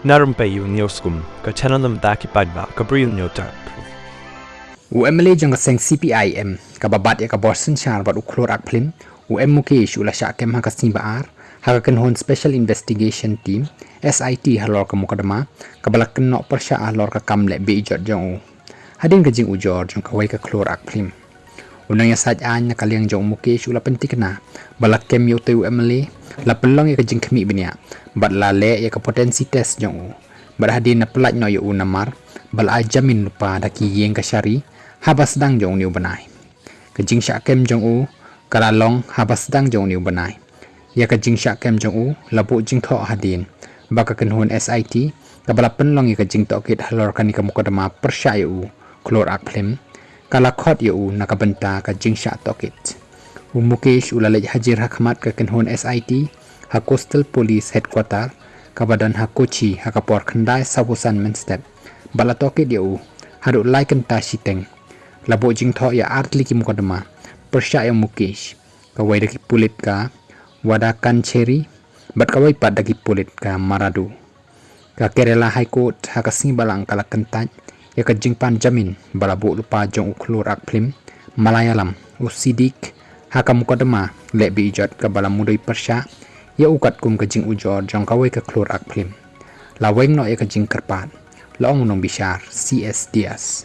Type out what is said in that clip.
Na Rympei U ka channel nabynta paidbah ka Bri U Hynñiewtrep. UMLA jong Seng CPIM kababat ya kaborsen char bat uklor akplim Mukesh ula Shahkem Khasi baar Kynnoh Special Investigation Team SIT halor ka mukadama kabalak Kynnoh persya halor ka kamle Be-Ijot jong hadin kajing ujor jong Kawei ka klor akplim unang ya sajaan na kaliang jong Mukesh ula pentikna balak kem yo tu UMLA la pelong ya kajing kemi benya bat lale ya ka potensi test jong bat hadin na pelaj no yo unamar bal ajamin lupa daki yeng ka syari habas dang jong niu banai kajing Shahkem jong kalalong habas dang jong niu banai ya kajing Shahkem jong labu jing tho hadin baka Kynnoh SIT kabala penlong ya kajing tokit halor kani ka mukadama persya yo klor akplim kala khot yo nakabenta kajing Shah tokit Mukesh ulalej hajir hakmat ka Kynnoh SIT ha Coastal Police Headquarter kabadan ha Kochi ha kapor khandai sabusan menstep bala tokit yo hadu laiken ta shiteng labo jing tho ya artli ki mukadama persya yang Mukesh kawai daki pulit ka wadakan cherry bat kawai pad daki pulit ka paradoh ka Kerala High Court ha kasing balang kala kentaj ya ka jingpan jamin balabo lupa jong uklur akplim Malayalam usidik ha ka mukadama le Be-Ijot ka bala mudai persya ya ukat kum ka jing ujor jong kawai ka klur akplim laweng no ya ka jing kerpat laong nong bishar CS Dias